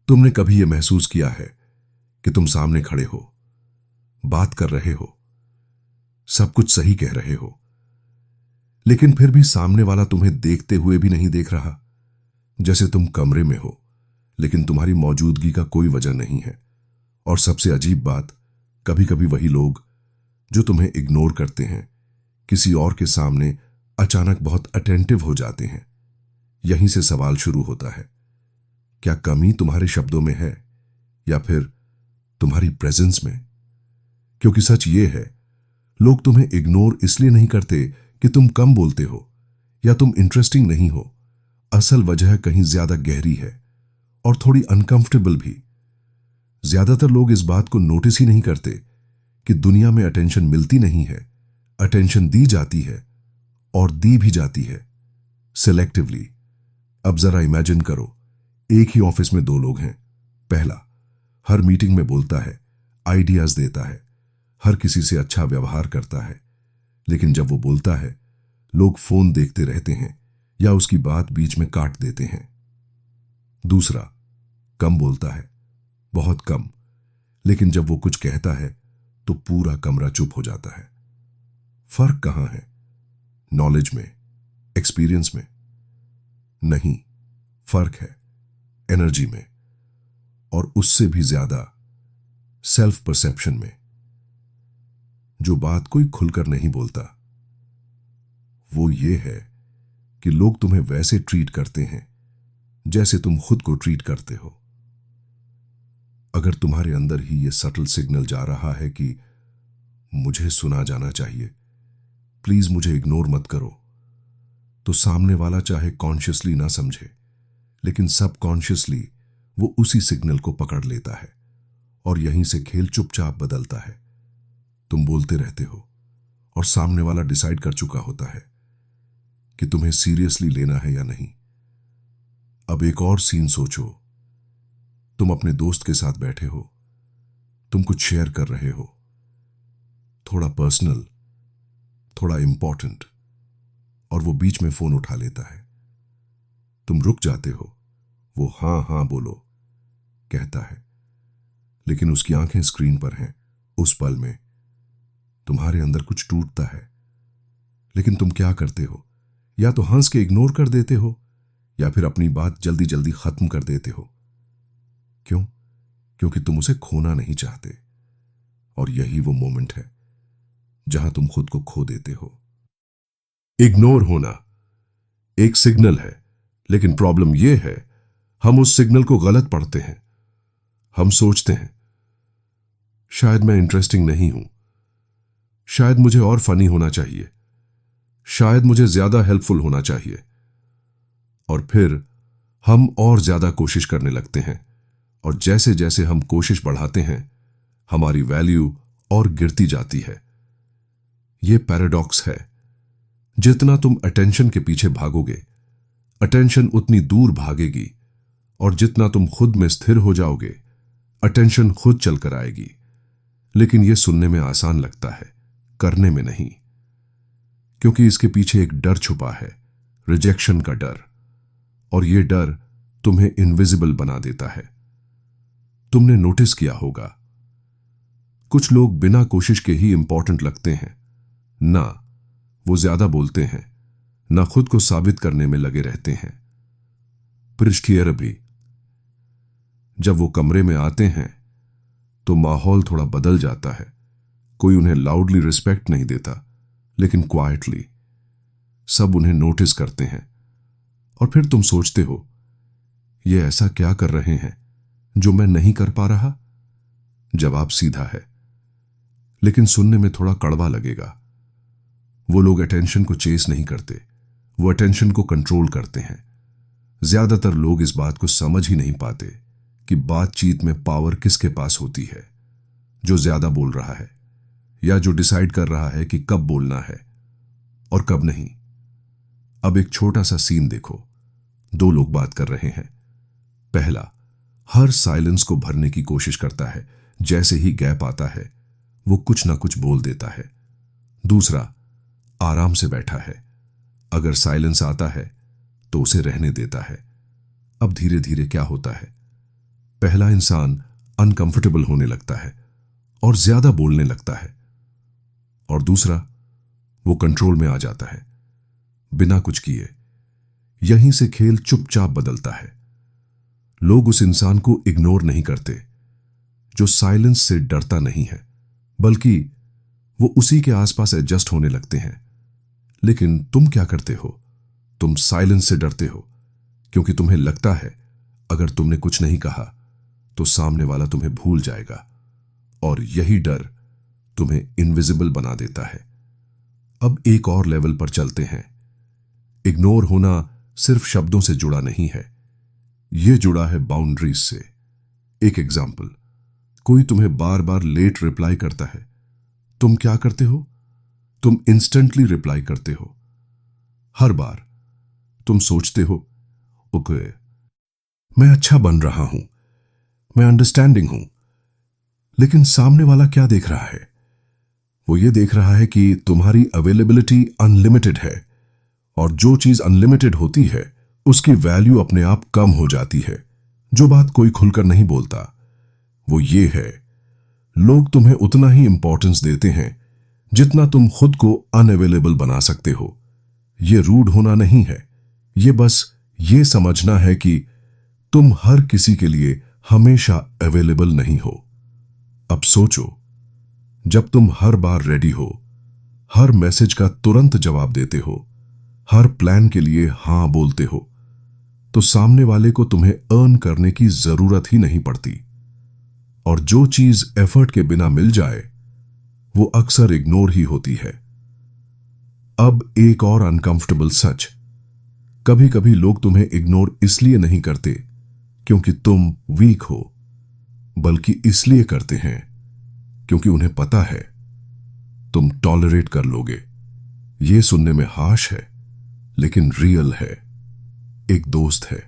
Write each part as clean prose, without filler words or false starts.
तुमने कभी यह महसूस किया है कि तुम सामने खड़े हो, बात कर रहे हो, सब कुछ सही कह रहे हो, लेकिन फिर भी सामने वाला तुम्हें देखते हुए भी नहीं देख रहा? जैसे तुम कमरे में हो लेकिन तुम्हारी मौजूदगी का कोई वजह नहीं है। और सबसे अजीब बात, कभी कभी वही लोग जो तुम्हें इग्नोर करते हैं किसी और के सामने अचानक बहुत अटेंटिव हो जाते हैं। यहीं से सवाल शुरू होता है, क्या कमी तुम्हारे शब्दों में है या फिर तुम्हारी प्रेजेंस में? क्योंकि सच ये है, लोग तुम्हें इग्नोर इसलिए नहीं करते कि तुम कम बोलते हो या तुम इंटरेस्टिंग नहीं हो। असल वजह कहीं ज्यादा गहरी है और थोड़ी अनकंफर्टेबल भी। ज्यादातर लोग इस बात को नोटिस ही नहीं करते कि दुनिया में अटेंशन मिलती नहीं है, अटेंशन दी जाती है और दी भी जाती है सिलेक्टिवली। अब जरा इमेजिन करो, एक ही ऑफिस में दो लोग हैं। पहला हर मीटिंग में बोलता है, आइडियाज देता है, हर किसी से अच्छा व्यवहार करता है, लेकिन जब वो बोलता है लोग फोन देखते रहते हैं या उसकी बात बीच में काट देते हैं। दूसरा कम बोलता है, बहुत कम, लेकिन जब वो कुछ कहता है तो पूरा कमरा चुप हो जाता है। फर्क कहां है? नॉलेज में, एक्सपीरियंस में? नहीं, फर्क है एनर्जी में, और उससे भी ज्यादा सेल्फ परसेप्शन में। जो बात कोई खुलकर नहीं बोलता वो ये है कि लोग तुम्हें वैसे ट्रीट करते हैं जैसे तुम खुद को ट्रीट करते हो। अगर तुम्हारे अंदर ही ये सटल सिग्नल जा रहा है कि मुझे सुना जाना चाहिए, प्लीज मुझे इग्नोर मत करो, तो सामने वाला चाहे कॉन्शियसली ना समझे लेकिन सबकॉन्शियसली वो उसी सिग्नल को पकड़ लेता है और यहीं से खेल चुपचाप बदलता है। तुम बोलते रहते हो और सामने वाला डिसाइड कर चुका होता है कि तुम्हें सीरियसली लेना है या नहीं। अब एक और सीन सोचो, तुम अपने दोस्त के साथ बैठे हो, तुम कुछ शेयर कर रहे हो, थोड़ा पर्सनल, थोड़ा इंपॉर्टेंट, और वो बीच में फोन उठा लेता है। तुम रुक जाते हो, वो हां हां बोलो कहता है, लेकिन उसकी आंखें स्क्रीन पर हैं। उस पल में तुम्हारे अंदर कुछ टूटता है, लेकिन तुम क्या करते हो? या तो हंस के इग्नोर कर देते हो या फिर अपनी बात जल्दी जल्दी खत्म कर देते हो। क्यों? क्योंकि तुम उसे खोना नहीं चाहते। और यही वो मोमेंट है जहां तुम खुद को खो देते हो। इग्नोर होना एक सिग्नल है, लेकिन प्रॉब्लम यह है हम उस सिग्नल को गलत पढ़ते हैं। हम सोचते हैं शायद मैं इंटरेस्टिंग नहीं हूं, शायद मुझे और फनी होना चाहिए, शायद मुझे ज्यादा हेल्पफुल होना चाहिए, और फिर हम और ज्यादा कोशिश करने लगते हैं। और जैसे जैसे हम कोशिश बढ़ाते हैं हमारी वैल्यू और गिरती जाती है। यह पैराडॉक्स है, जितना तुम अटेंशन के पीछे भागोगे अटेंशन उतनी दूर भागेगी, और जितना तुम खुद में स्थिर हो जाओगे अटेंशन खुद चलकर आएगी। लेकिन यह सुनने में आसान लगता है, करने में नहीं, क्योंकि इसके पीछे एक डर छुपा है, रिजेक्शन का डर। और यह डर तुम्हें इनविजिबल बना देता है। तुमने नोटिस किया होगा, कुछ लोग बिना कोशिश के ही इंपॉर्टेंट लगते हैं। ना वो ज्यादा बोलते हैं, ना खुद को साबित करने में लगे रहते हैं। पृष्ठीय भी जब वो कमरे में आते हैं तो माहौल थोड़ा बदल जाता है। कोई उन्हें लाउडली रिस्पेक्ट नहीं देता, लेकिन क्वाइटली सब उन्हें नोटिस करते हैं। और फिर तुम सोचते हो, ये ऐसा क्या कर रहे हैं जो मैं नहीं कर पा रहा? जवाब सीधा है, लेकिन सुनने में थोड़ा कड़वा लगेगा। वो लोग अटेंशन को चेस नहीं करते, वो अटेंशन को कंट्रोल करते हैं। ज्यादातर लोग इस बात को समझ ही नहीं पाते कि बातचीत में पावर किसके पास होती है, जो ज्यादा बोल रहा है या जो डिसाइड कर रहा है कि कब बोलना है और कब नहीं। अब एक छोटा सा सीन देखो, दो लोग बात कर रहे हैं। पहला हर साइलेंस को भरने की कोशिश करता है, जैसे ही गैप आता है वो कुछ ना कुछ बोल देता है। दूसरा आराम से बैठा है, अगर साइलेंस आता है तो उसे रहने देता है। अब धीरे धीरे क्या होता है, पहला इंसान अनकंफर्टेबल होने लगता है और ज्यादा बोलने लगता है, और दूसरा वो कंट्रोल में आ जाता है बिना कुछ किए। यहीं से खेल चुपचाप बदलता है। लोग उस इंसान को इग्नोर नहीं करते जो साइलेंस से डरता नहीं है, बल्कि वो उसी के आसपास एडजस्ट होने लगते हैं। लेकिन तुम क्या करते हो? तुम साइलेंस से डरते हो क्योंकि तुम्हें लगता है अगर तुमने कुछ नहीं कहा तो सामने वाला तुम्हें भूल जाएगा, और यही डर तुम्हें इनविजिबल बना देता है। अब एक और लेवल पर चलते हैं। इग्नोर होना सिर्फ शब्दों से जुड़ा नहीं है, यह जुड़ा है बाउंड्रीज से। एक एग्जाम्पल, कोई तुम्हें बार बार लेट रिप्लाई करता है, तुम क्या करते हो? तुम इंस्टेंटली रिप्लाई करते हो। हर बार तुम सोचते हो, ओके, मैं अच्छा बन रहा हूं, मैं अंडरस्टैंडिंग हूं। लेकिन सामने वाला क्या देख रहा है? वो ये देख रहा है कि तुम्हारी अवेलेबिलिटी अनलिमिटेड है, और जो चीज अनलिमिटेड होती है उसकी वैल्यू अपने आप कम हो जाती है। जो बात कोई खुलकर नहीं बोलता वो ये है, लोग तुम्हें उतना ही इंपॉर्टेंस देते हैं जितना तुम खुद को अनअवेलेबल बना सकते हो। ये रूड होना नहीं है, ये बस ये समझना है कि तुम हर किसी के लिए हमेशा अवेलेबल नहीं हो। अब सोचो, जब तुम हर बार रेडी हो, हर मैसेज का तुरंत जवाब देते हो, हर प्लान के लिए हां बोलते हो, तो सामने वाले को तुम्हें अर्न करने की जरूरत ही नहीं पड़ती। और जो चीज एफर्ट के बिना मिल जाए वो अक्सर इग्नोर ही होती है। अब एक और अनकंफर्टेबल सच, कभी कभी लोग तुम्हें इग्नोर इसलिए नहीं करते क्योंकि तुम वीक हो, बल्कि इसलिए करते हैं क्योंकि उन्हें पता है तुम टॉलरेट कर लोगे। यह सुनने में हार्श है लेकिन रियल है। एक दोस्त है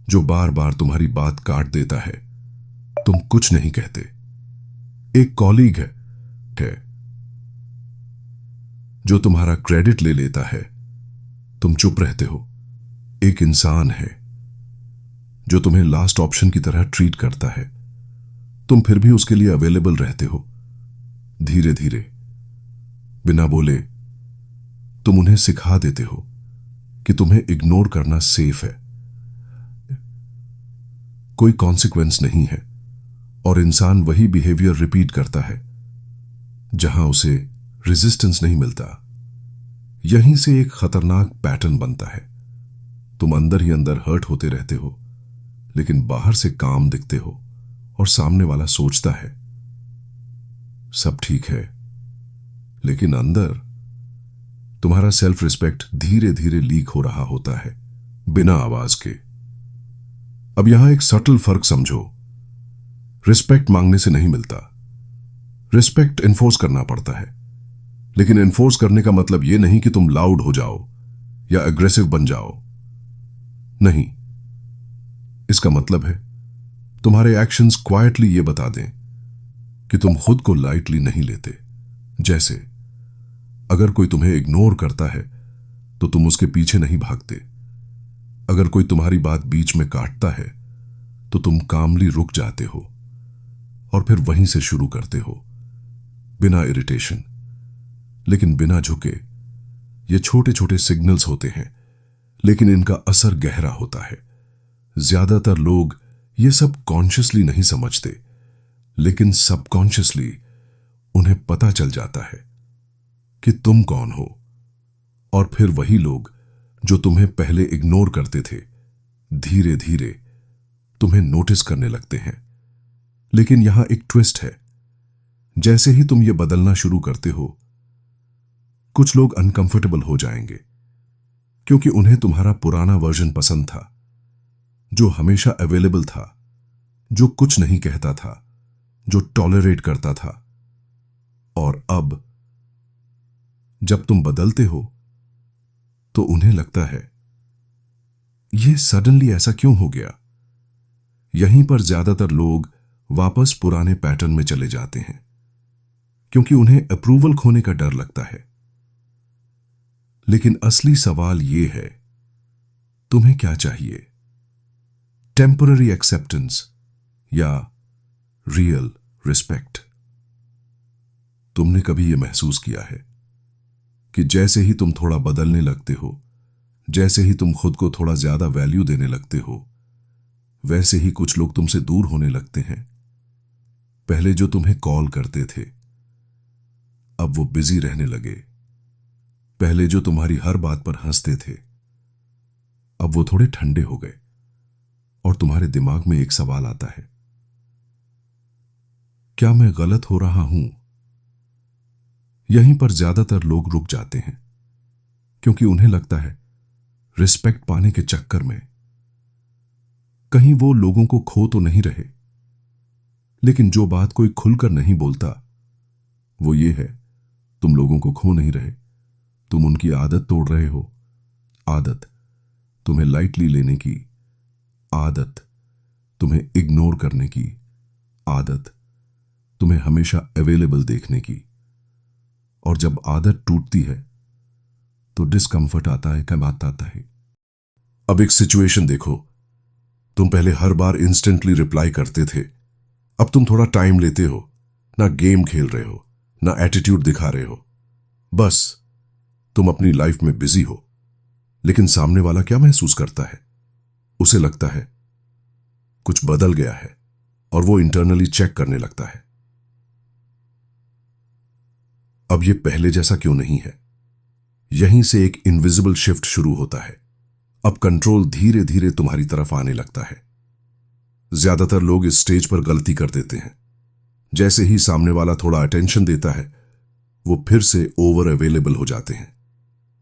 जो बार बार तुम्हारी बात काट देता है, तुम कुछ नहीं कहते। एक कॉलीग है जो तुम्हारा क्रेडिट ले लेता है, तुम चुप रहते हो। एक इंसान है जो तुम्हें लास्ट ऑप्शन की तरह ट्रीट करता है, तुम फिर भी उसके लिए अवेलेबल रहते हो। धीरे धीरे बिना बोले तुम उन्हें सिखा देते हो कि तुम्हें इग्नोर करना सेफ है, कोई कॉन्सिक्वेंस नहीं है, और इंसान वही बिहेवियर रिपीट करता है जहां उसे रेजिस्टेंस नहीं मिलता। यहीं से एक खतरनाक पैटर्न बनता है। तुम अंदर ही अंदर हर्ट होते रहते हो, लेकिन बाहर से काम दिखते हो, और सामने वाला सोचता है सब ठीक है, लेकिन अंदर तुम्हारा सेल्फ रिस्पेक्ट धीरे धीरे लीक हो रहा होता है बिना आवाज के। अब यहां एक सटल फर्क समझो, रिस्पेक्ट मांगने से नहीं मिलता, रिस्पेक्ट एनफोर्स करना पड़ता है। लेकिन एनफोर्स करने का मतलब यह नहीं कि तुम लाउड हो जाओ या अग्रेसिव बन जाओ। नहीं, इसका मतलब है तुम्हारे एक्शंस क्वाइटली ये बता दें कि तुम खुद को लाइटली नहीं लेते। जैसे अगर कोई तुम्हें इग्नोर करता है तो तुम उसके पीछे नहीं भागते। अगर कोई तुम्हारी बात बीच में काटता है तो तुम कामली रुक जाते हो और फिर वहीं से शुरू करते हो, बिना इरिटेशन, लेकिन बिना झुके। ये छोटे छोटे सिग्नल्स होते हैं, लेकिन इनका असर गहरा होता है। ज्यादातर लोग ये सब कॉन्शियसली नहीं समझते, लेकिन सबकॉन्शियसली उन्हें पता चल जाता है कि तुम कौन हो। और फिर वही लोग जो तुम्हें पहले इग्नोर करते थे, धीरे धीरे तुम्हें नोटिस करने लगते हैं। लेकिन यहां एक ट्विस्ट है, जैसे ही तुम ये बदलना शुरू करते हो, कुछ लोग अनकंफर्टेबल हो जाएंगे, क्योंकि उन्हें तुम्हारा पुराना वर्जन पसंद था, जो हमेशा अवेलेबल था, जो कुछ नहीं कहता था, जो टॉलरेट करता था। और अब जब तुम बदलते हो तो उन्हें लगता है यह सडनली ऐसा क्यों हो गया। यहीं पर ज्यादातर लोग वापस पुराने पैटर्न में चले जाते हैं, क्योंकि उन्हें अप्रूवल खोने का डर लगता है। लेकिन असली सवाल यह है, तुम्हें क्या चाहिए? टेम्पररी एक्सेप्टेंस या रियल रिस्पेक्ट? तुमने कभी यह महसूस किया है कि जैसे ही तुम थोड़ा बदलने लगते हो, जैसे ही तुम खुद को थोड़ा ज्यादा वैल्यू देने लगते हो, वैसे ही कुछ लोग तुमसे दूर होने लगते हैं? पहले जो तुम्हें कॉल करते थे, अब वो बिजी रहने लगे। पहले जो तुम्हारी हर बात पर हंसते थे, अब वो थोड़े ठंडे हो गए। और तुम्हारे दिमाग में एक सवाल आता है, क्या मैं गलत हो रहा हूं? यहीं पर ज्यादातर लोग रुक जाते हैं, क्योंकि उन्हें लगता है रिस्पेक्ट पाने के चक्कर में कहीं वो लोगों को खो तो नहीं रहे। लेकिन जो बात कोई खुलकर नहीं बोलता वो ये है, तुम लोगों को खो नहीं रहे, तुम उनकी आदत तोड़ रहे हो। आदत तुम्हें लाइटली लेने की, आदत तुम्हें इग्नोर करने की, आदत तुम्हें हमेशा अवेलेबल देखने की। और जब आदत टूटती है तो डिस्कंफर्ट आता है, कब आता है। अब एक सिचुएशन देखो, तुम पहले हर बार इंस्टेंटली रिप्लाई करते थे, अब तुम थोड़ा टाइम लेते हो। ना गेम खेल रहे हो, ना एटीट्यूड दिखा रहे हो, बस तुम अपनी लाइफ में बिजी हो। लेकिन सामने वाला क्या महसूस करता है? उसे लगता है कुछ बदल गया है और वो इंटरनली चेक करने लगता है, अब ये पहले जैसा क्यों नहीं है। यहीं से एक इनविजिबल शिफ्ट शुरू होता है। अब कंट्रोल धीरे धीरे तुम्हारी तरफ आने लगता है। ज्यादातर लोग इस स्टेज पर गलती कर देते हैं। जैसे ही सामने वाला थोड़ा अटेंशन देता है, वो फिर से ओवर अवेलेबल हो जाते हैं,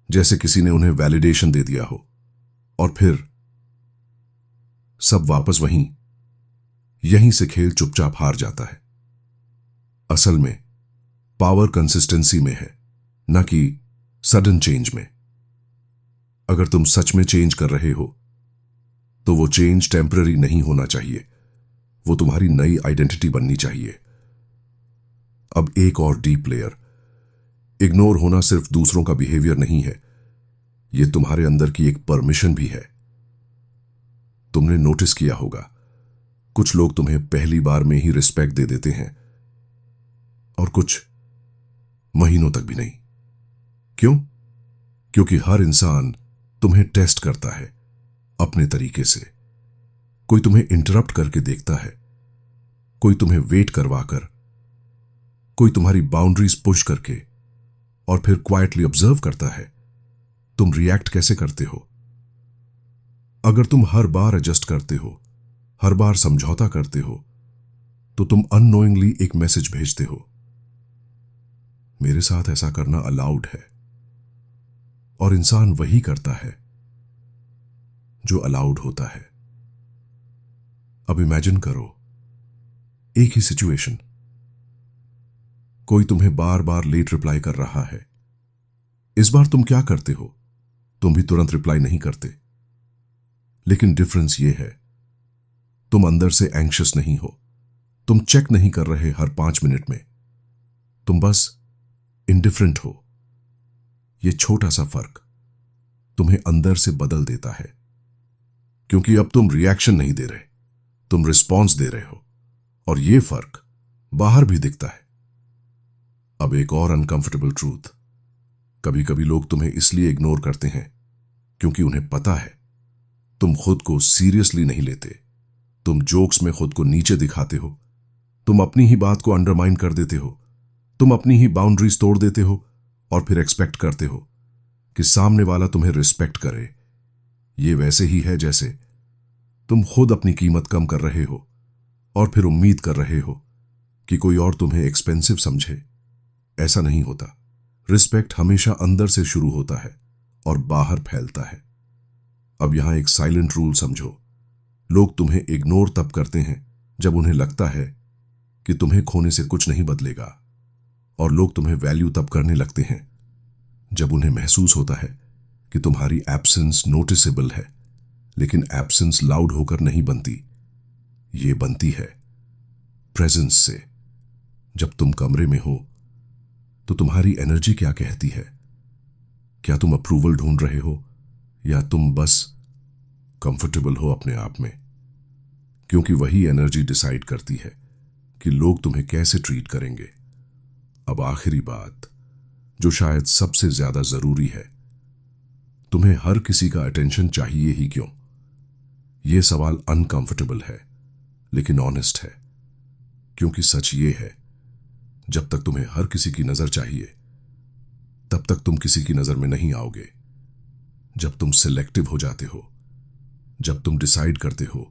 जैसे किसी ने उन्हें वैलिडेशन दे दिया हो। और फिर सब वापस वहीं, यहीं से खेल चुपचाप हार जाता है। असल में पावर कंसिस्टेंसी में है, न कि सडन चेंज में। अगर तुम सच में चेंज कर रहे हो तो वो चेंज टेम्पररी नहीं होना चाहिए, वो तुम्हारी नई आइडेंटिटी बननी चाहिए। अब एक और डीप लेयर, इग्नोर होना सिर्फ दूसरों का बिहेवियर नहीं है, यह तुम्हारे अंदर की एक परमिशन भी है। तुमने नोटिस किया होगा, कुछ लोग तुम्हें पहली बार में ही रिस्पेक्ट दे देते हैं और कुछ महीनों तक भी नहीं। क्यों? क्योंकि हर इंसान तुम्हें टेस्ट करता है अपने तरीके से। कोई तुम्हें इंटरप्ट करके देखता है, कोई तुम्हें वेट करवाकर, कोई तुम्हारी बाउंड्रीज पुश करके, और फिर क्वाइटली ऑब्जर्व करता है तुम रिएक्ट कैसे करते हो। अगर तुम हर बार एडजस्ट करते हो, हर बार समझौता करते हो, तो तुम अननोइंगली एक मैसेज भेजते हो, मेरे साथ ऐसा करना अलाउड है। और इंसान वही करता है जो अलाउड होता है। अब इमेजिन करो, एक ही सिचुएशन, कोई तुम्हें बार बार लेट रिप्लाई कर रहा है। इस बार तुम क्या करते हो? तुम भी तुरंत रिप्लाई नहीं करते। लेकिन डिफरेंस यह है, तुम अंदर से एंग्शियस नहीं हो, तुम चेक नहीं कर रहे हर 5 मिनट में, तुम बस इंडिफरेंट हो। यह छोटा सा फर्क तुम्हें अंदर से बदल देता है, क्योंकि अब तुम रिएक्शन नहीं दे रहे, तुम रिस्पॉन्स दे रहे हो। और यह फर्क बाहर भी दिखता है। अब एक और अनकंफर्टेबल ट्रूथ, कभी कभी लोग तुम्हें इसलिए इग्नोर करते हैं क्योंकि उन्हें पता है तुम खुद को सीरियसली नहीं लेते। तुम जोक्स में खुद को नीचे दिखाते हो, तुम अपनी ही बात को अंडरमाइन कर देते हो, तुम अपनी ही बाउंड्रीज तोड़ देते हो, और फिर एक्सपेक्ट करते हो कि सामने वाला तुम्हें रिस्पेक्ट करे। ये वैसे ही है जैसे तुम खुद अपनी कीमत कम कर रहे हो और फिर उम्मीद कर रहे हो कि कोई और तुम्हें एक्सपेंसिव समझे। ऐसा नहीं होता। रिस्पेक्ट हमेशा अंदर से शुरू होता है और बाहर फैलता है। अब यहां एक साइलेंट रूल समझो, लोग तुम्हें इग्नोर तब करते हैं जब उन्हें लगता है कि तुम्हें खोने से कुछ नहीं बदलेगा, और लोग तुम्हें वैल्यू तब करने लगते हैं जब उन्हें महसूस होता है कि तुम्हारी एब्सेंस नोटिसेबल है। लेकिन एब्सेंस लाउड होकर नहीं बनती, ये बनती है प्रेजेंस से। जब तुम कमरे में हो तो तुम्हारी एनर्जी क्या कहती है? क्या तुम अप्रूवल ढूंढ रहे हो या तुम बस कंफर्टेबल हो अपने आप में? क्योंकि वही एनर्जी डिसाइड करती है कि लोग तुम्हें कैसे ट्रीट करेंगे। अब आखिरी बात, जो शायद सबसे ज्यादा जरूरी है, तुम्हें हर किसी का अटेंशन चाहिए ही क्यों? यह सवाल अनकंफर्टेबल है लेकिन ऑनेस्ट है, क्योंकि सच ये है, जब तक तुम्हें हर किसी की नजर चाहिए तब तक तुम किसी की नजर में नहीं आओगे। जब तुम सिलेक्टिव हो जाते हो, जब तुम डिसाइड करते हो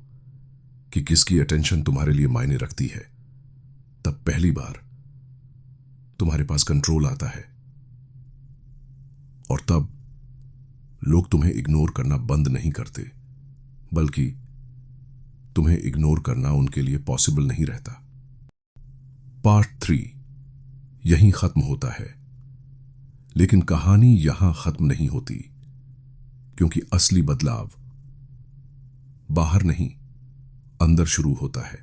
कि किसकी अटेंशन तुम्हारे लिए मायने रखती है, तब पहली बार तुम्हारे पास कंट्रोल आता है। और तब लोग तुम्हें इग्नोर करना बंद नहीं करते, बल्कि तुम्हें इग्नोर करना उनके लिए पॉसिबल नहीं रहता। पार्ट 3 यहीं खत्म होता है, लेकिन कहानी यहां खत्म नहीं होती, क्योंकि असली बदलाव बाहर नहीं, अंदर शुरू होता है।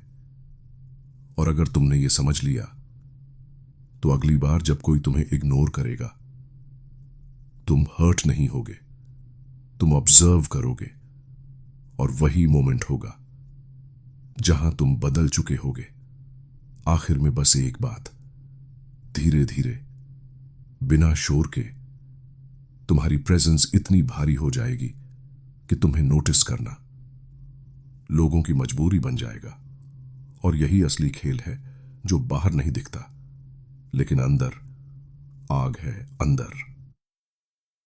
और अगर तुमने ये समझ लिया, तो अगली बार जब कोई तुम्हें इग्नोर करेगा, तुम हर्ट नहीं होगे, तुम ऑब्जर्व करोगे, और वही मोमेंट होगा जहां तुम बदल चुके होगे। आखिर में बस एक बात, धीरे धीरे बिना शोर के तुम्हारी प्रेजेंस इतनी भारी हो जाएगी कि तुम्हें नोटिस करना लोगों की मजबूरी बन जाएगा। और यही असली खेल है, जो बाहर नहीं दिखता, लेकिन अंदर आग है, अंदर।